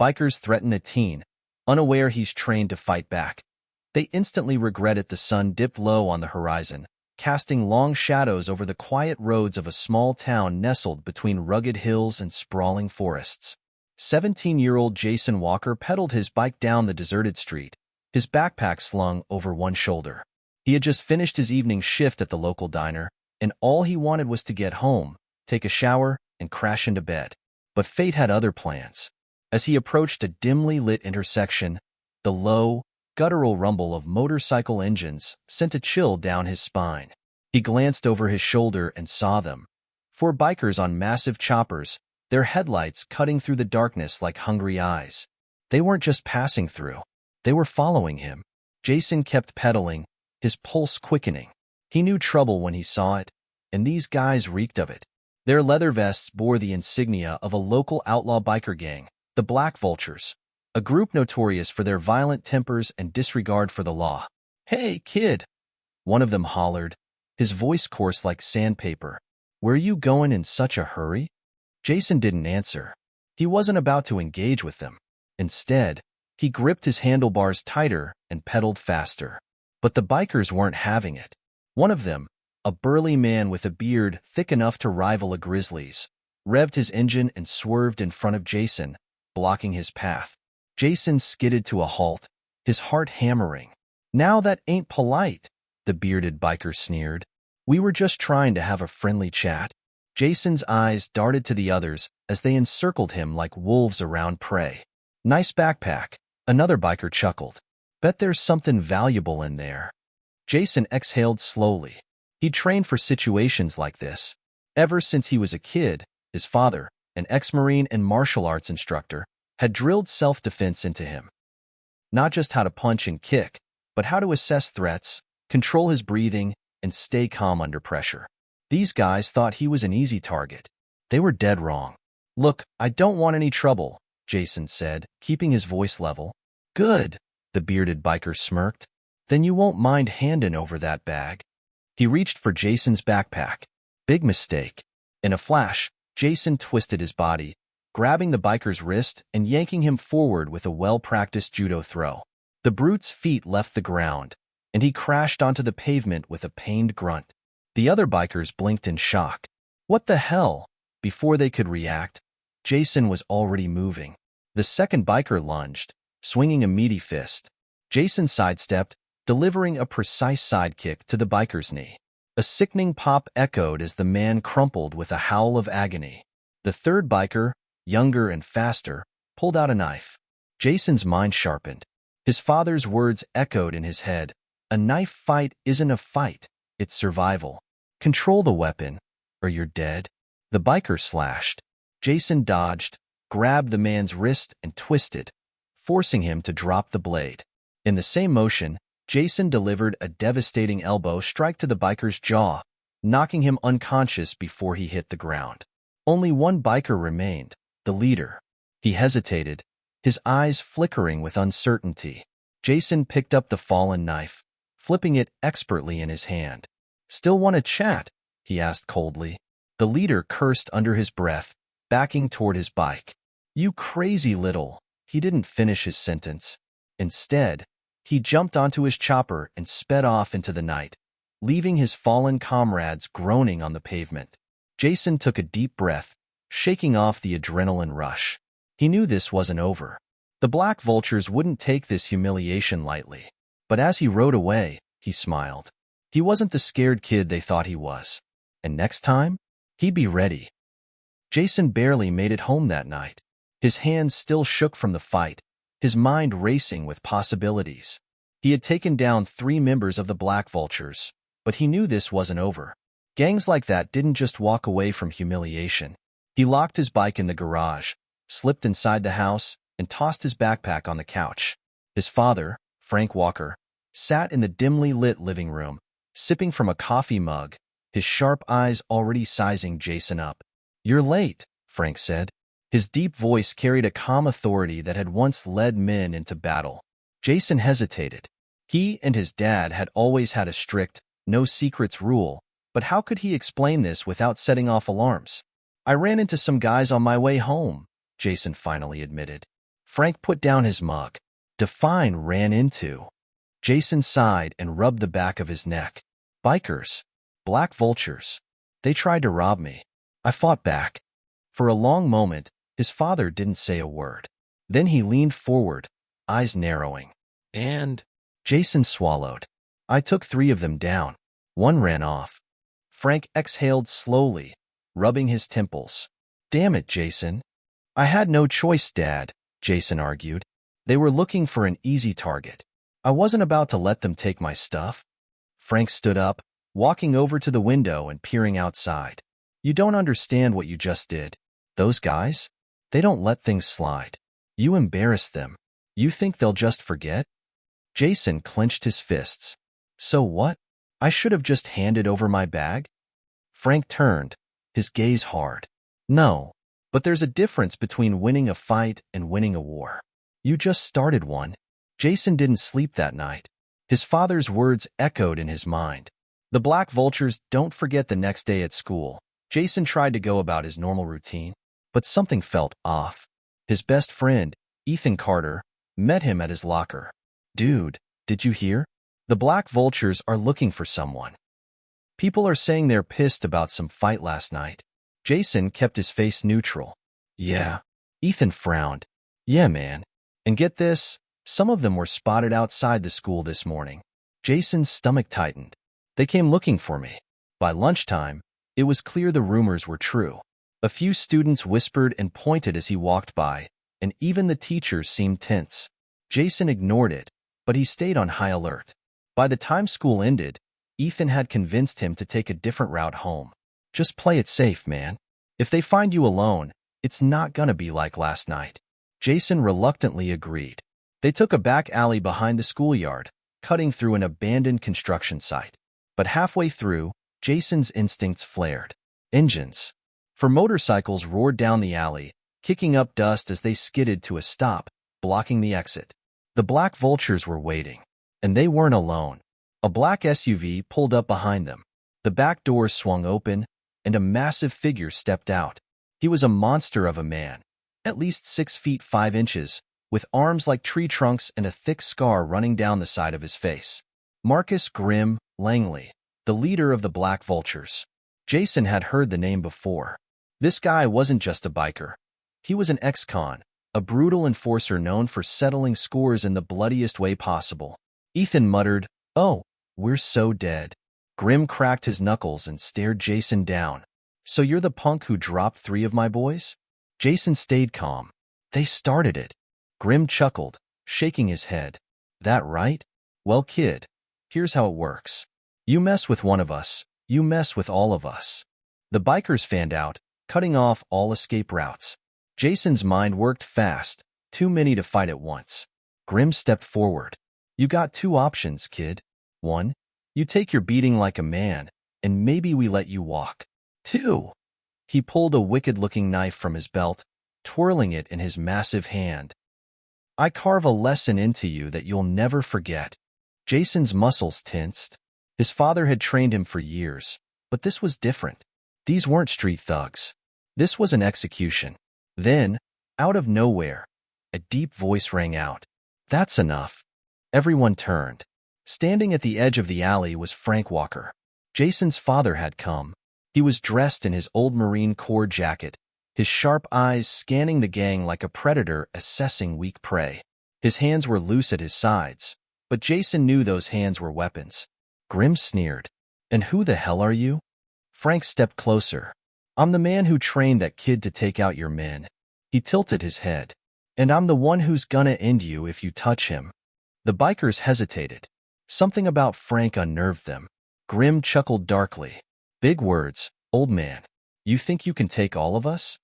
Bikers threaten a teen, unaware he's trained to fight back. They instantly regret it. The sun dipped low on the horizon, casting long shadows over the quiet roads of a small town nestled between rugged hills and sprawling forests. 17-year-old Jason Walker pedaled his bike down the deserted street, his backpack slung over one shoulder. He had just finished his evening shift at the local diner, and all he wanted was to get home, take a shower, and crash into bed. But fate had other plans. As he approached a dimly lit intersection, the low, guttural rumble of motorcycle engines sent a chill down his spine. He glanced over his shoulder and saw them. 4 bikers on massive choppers, their headlights cutting through the darkness like hungry eyes. They weren't just passing through. They were following him. Jason kept pedaling, his pulse quickening. He knew trouble when he saw it, and these guys reeked of it. Their leather vests bore the insignia of a local outlaw biker gang, the Black Vultures, a group notorious for their violent tempers and disregard for the law. "Hey, kid," one of them hollered, his voice coarse like sandpaper. "Where you going in such a hurry?" Jason didn't answer. He wasn't about to engage with them. Instead, he gripped his handlebars tighter and pedaled faster. But the bikers weren't having it. One of them, a burly man with a beard thick enough to rival a grizzly's, revved his engine and swerved in front of Jason, blocking his path. Jason skidded to a halt, his heart hammering. "Now that ain't polite," the bearded biker sneered. "We were just trying to have a friendly chat." Jason's eyes darted to the others as they encircled him like wolves around prey. "Nice backpack," another biker chuckled. "Bet there's something valuable in there." Jason exhaled slowly. He trained for situations like this. Ever since he was a kid, his father, an ex-Marine and martial arts instructor, had drilled self-defense into him. Not just how to punch and kick, but how to assess threats, control his breathing, and stay calm under pressure. These guys thought he was an easy target. They were dead wrong. "Look, I don't want any trouble," Jason said, keeping his voice level. "Good," the bearded biker smirked. "Then you won't mind handing over that bag." He reached for Jason's backpack. Big mistake. In a flash, Jason twisted his body, grabbing the biker's wrist and yanking him forward with a well-practiced judo throw. The brute's feet left the ground, and he crashed onto the pavement with a pained grunt. The other bikers blinked in shock. "What the hell?" Before they could react, Jason was already moving. The second biker lunged, swinging a meaty fist. Jason sidestepped, delivering a precise sidekick to the biker's knee. A sickening pop echoed as the man crumpled with a howl of agony. The third biker, younger and faster, pulled out a knife. Jason's mind sharpened. His father's words echoed in his head. "A knife fight isn't a fight, it's survival. Control the weapon, or you're dead." The biker slashed. Jason dodged, grabbed the man's wrist and twisted, forcing him to drop the blade. In the same motion, Jason delivered a devastating elbow strike to the biker's jaw, knocking him unconscious before he hit the ground. Only one biker remained, the leader. He hesitated, his eyes flickering with uncertainty. Jason picked up the fallen knife, flipping it expertly in his hand. "Still want to chat?" he asked coldly. The leader cursed under his breath, backing toward his bike. "You crazy little..." He didn't finish his sentence. Instead, he jumped onto his chopper and sped off into the night, leaving his fallen comrades groaning on the pavement. Jason took a deep breath, shaking off the adrenaline rush. He knew this wasn't over. The Black Vultures wouldn't take this humiliation lightly. But as he rode away, he smiled. He wasn't the scared kid they thought he was. And next time, he'd be ready. Jason barely made it home that night. His hands still shook from the fight, his mind racing with possibilities. He had taken down 3 members of the Black Vultures, but he knew this wasn't over. Gangs like that didn't just walk away from humiliation. He locked his bike in the garage, slipped inside the house, and tossed his backpack on the couch. His father, Frank Walker, sat in the dimly lit living room, sipping from a coffee mug, his sharp eyes already sizing Jason up. "You're late," Frank said. His deep voice carried a calm authority that had once led men into battle. Jason hesitated. He and his dad had always had a strict, no secrets rule, but how could he explain this without setting off alarms? "I ran into some guys on my way home," Jason finally admitted. Frank put down his mug. Define ran into. Jason sighed and rubbed the back of his neck. Bikers. Black vultures. They tried to rob me. I fought back. For a long moment, his father didn't say a word. Then he leaned forward, eyes narrowing. And Jason swallowed. I took 3 of them down. 1 ran off. Frank exhaled slowly, rubbing his temples. Damn it, Jason. I had no choice, Dad, Jason argued. They were looking for an easy target. I wasn't about to let them take my stuff. Frank stood up, walking over to the window and peering outside. You don't understand what you just did. Those guys? They don't let things slide. You embarrassed them. You think they'll just forget? Jason clenched his fists. So what? I should have just handed over my bag? Frank turned, his gaze hard. No, but there's a difference between winning a fight and winning a war. You just started one. Jason didn't sleep that night. His father's words echoed in his mind. The black vultures don't forget the next day at school. Jason tried to go about his normal routine, but something felt off. His best friend, Ethan Carter, met him at his locker. Dude, did you hear? The black vultures are looking for someone. People are saying they're pissed about some fight last night. Jason kept his face neutral. Yeah. Ethan frowned. Yeah, man. And get this, some of them were spotted outside the school this morning. Jason's stomach tightened. They came looking for me. By lunchtime, it was clear the rumors were true. A few students whispered and pointed as he walked by, and even the teachers seemed tense. Jason ignored it, but he stayed on high alert. By the time school ended, Ethan had convinced him to take a different route home. Just play it safe, man. If they find you alone, it's not gonna be like last night. Jason reluctantly agreed. They took a back alley behind the schoolyard, cutting through an abandoned construction site. But halfway through, Jason's instincts flared. Engines. For motorcycles roared down the alley, kicking up dust as they skidded to a stop, blocking the exit. The black vultures were waiting. And they weren't alone. A black SUV pulled up behind them. The back doors swung open, and a massive figure stepped out. He was a monster of a man, at least 6 feet 5 inches, with arms like tree trunks and a thick scar running down the side of his face. Marcus Grimm Langley, the leader of the Black Vultures. Jason had heard the name before. This guy wasn't just a biker. He was an ex-con, a brutal enforcer known for settling scores in the bloodiest way possible. Ethan muttered, "Oh, we're so dead." Grimm cracked his knuckles and stared Jason down. "So you're the punk who dropped 3 of my boys?" Jason stayed calm. "They started it." Grimm chuckled, shaking his head. "That right? Well, kid, here's how it works. You mess with one of us, you mess with all of us." The bikers fanned out, cutting off all escape routes. Jason's mind worked fast, too many to fight at once. Grimm stepped forward. "You got 2 options, kid. 1, you take your beating like a man, and maybe we let you walk. 2, he pulled a wicked-looking knife from his belt, twirling it in his massive hand. "I carve a lesson into you that you'll never forget." Jason's muscles tensed. His father had trained him for years, but this was different. These weren't street thugs. This was an execution. Then, out of nowhere, a deep voice rang out. "That's enough." Everyone turned. Standing at the edge of the alley was Frank Walker. Jason's father had come. He was dressed in his old Marine Corps jacket, his sharp eyes scanning the gang like a predator assessing weak prey. His hands were loose at his sides, but Jason knew those hands were weapons. Grimm sneered. "And who the hell are you?" Frank stepped closer. "I'm the man who trained that kid to take out your men." He tilted his head. "And I'm the one who's gonna end you if you touch him." The bikers hesitated. Something about Frank unnerved them. Grimm chuckled darkly. "Big words, old man. You think you can take all of us?"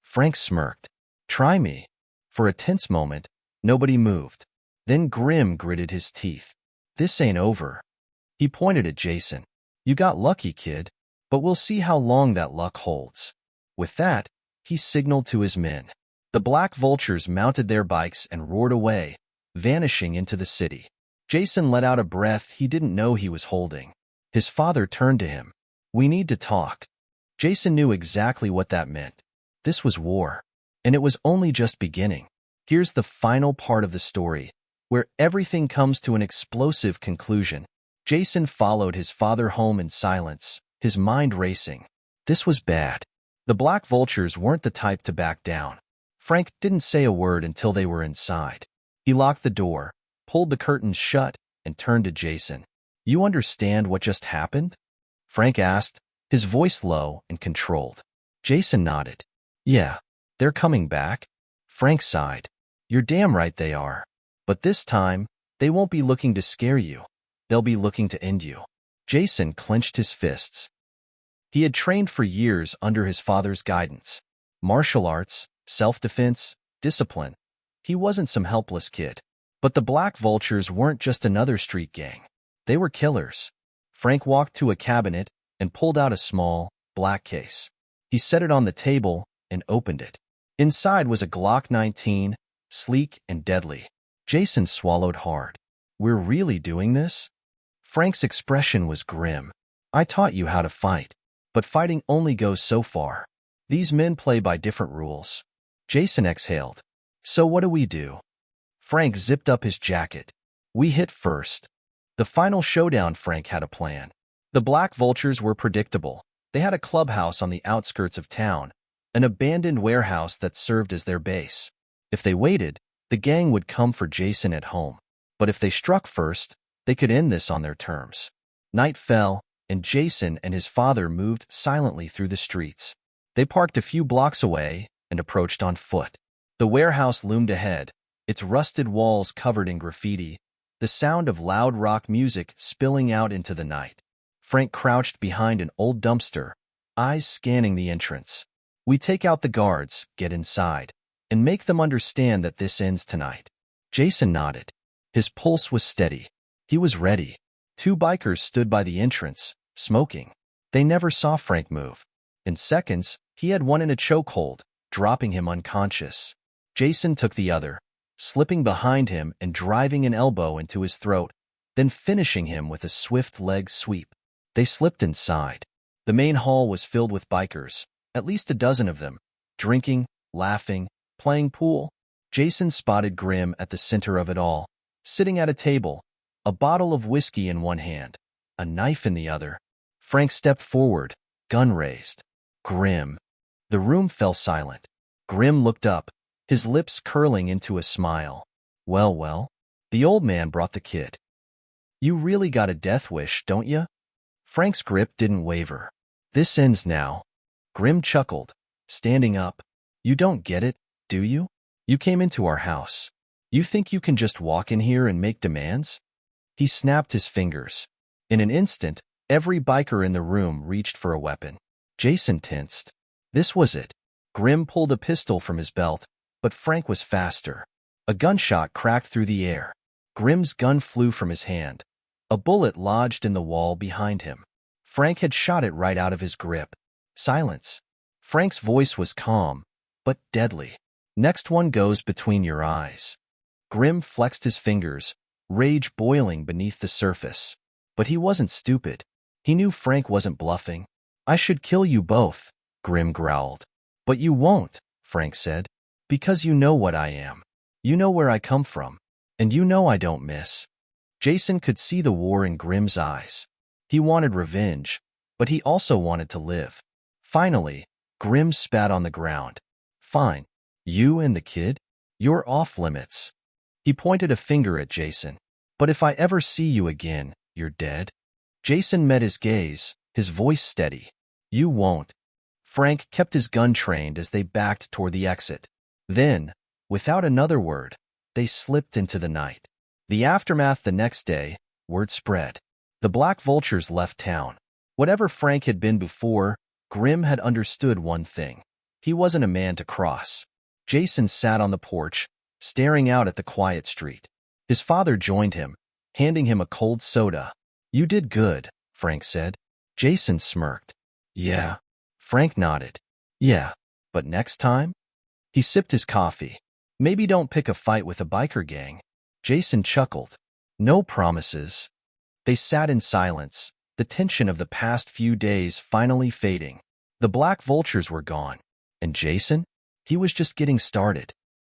Frank smirked. "Try me." For a tense moment, nobody moved. Then Grimm gritted his teeth. "This ain't over." He pointed at Jason. "You got lucky, kid, but we'll see how long that luck holds." With that, he signaled to his men. The Black Vultures mounted their bikes and roared away, vanishing into the city. Jason let out a breath he didn't know he was holding. His father turned to him. "We need to talk." Jason knew exactly what that meant. This was war, and it was only just beginning. Here's the final part of the story, where everything comes to an explosive conclusion. Jason followed his father home in silence, his mind racing. This was bad. The black vultures weren't the type to back down. Frank didn't say a word until they were inside. He locked the door, pulled the curtains shut, and turned to Jason. "You understand what just happened?" Frank asked, his voice low and controlled. Jason nodded. "Yeah, they're coming back." Frank sighed. "You're damn right they are. But this time, they won't be looking to scare you. They'll be looking to end you." Jason clenched his fists. He had trained for years under his father's guidance. Martial arts, self-defense, discipline. He wasn't some helpless kid. But the black vultures weren't just another street gang. They were killers. Frank walked to a cabinet and pulled out a small, black case. He set it on the table and opened it. Inside was a Glock 19, sleek and deadly. Jason swallowed hard. "We're really doing this?" Frank's expression was grim. "I taught you how to fight. But fighting only goes so far. These men play by different rules." Jason exhaled. "So what do we do?" Frank zipped up his jacket. "We hit first." The final showdown. Frank had a plan. The black vultures were predictable. They had a clubhouse on the outskirts of town, an abandoned warehouse that served as their base. If they waited, the gang would come for Jason at home. But if they struck first, they could end this on their terms. Night fell, and Jason and his father moved silently through the streets. They parked a few blocks away and approached on foot. The warehouse loomed ahead, its rusted walls covered in graffiti, the sound of loud rock music spilling out into the night. Frank crouched behind an old dumpster, eyes scanning the entrance. "We take out the guards, get inside, and make them understand that this ends tonight." Jason nodded. His pulse was steady. He was ready. Two bikers stood by the entrance, smoking. They never saw Frank move. In seconds, he had one in a chokehold, dropping him unconscious. Jason took the other, slipping behind him and driving an elbow into his throat, then finishing him with a swift leg sweep. They slipped inside. The main hall was filled with bikers, at least a dozen of them, drinking, laughing, playing pool. Jason spotted Grim at the center of it all, sitting at a table, a bottle of whiskey in one hand, a knife in the other. Frank stepped forward, gun raised. "Grim." The room fell silent. Grim looked up, his lips curling into a smile. Well. The old man brought the kid. "You really got a death wish, don't you?" Frank's grip didn't waver. "This ends now." Grim chuckled, standing up. "You don't get it, do you? You came into our house. You think you can just walk in here and make demands?" He snapped his fingers. In an instant, every biker in the room reached for a weapon. Jason tensed. This was it. Grim pulled a pistol from his belt, but Frank was faster. A gunshot cracked through the air. Grim's gun flew from his hand. A bullet lodged in the wall behind him. Frank had shot it right out of his grip. Silence. Frank's voice was calm, but deadly. "Next one goes between your eyes." Grim flexed his fingers, rage boiling beneath the surface. But he wasn't stupid. He knew Frank wasn't bluffing. "I should kill you both," Grim growled. "But you won't," Frank said. "Because you know what I am. You know where I come from. And you know I don't miss." Jason could see the war in Grim's eyes. He wanted revenge, but he also wanted to live. Finally, Grim spat on the ground. "Fine. You and the kid? You're off limits." He pointed a finger at Jason. "But if I ever see you again, you're dead." Jason met his gaze, his voice steady. "You won't." Frank kept his gun trained as they backed toward the exit. Then, without another word, they slipped into the night. The aftermath the next day, word spread. The black vultures left town. Whatever Frank had been before, Grim had understood one thing. He wasn't a man to cross. Jason sat on the porch, staring out at the quiet street. His father joined him, handing him a cold soda. "You did good," Frank said. Jason smirked. "Yeah." Frank nodded. "Yeah, but next time?" He sipped his coffee. "Maybe don't pick a fight with a biker gang." Jason chuckled. "No promises." They sat in silence, the tension of the past few days finally fading. The black vultures were gone. And Jason? He was just getting started.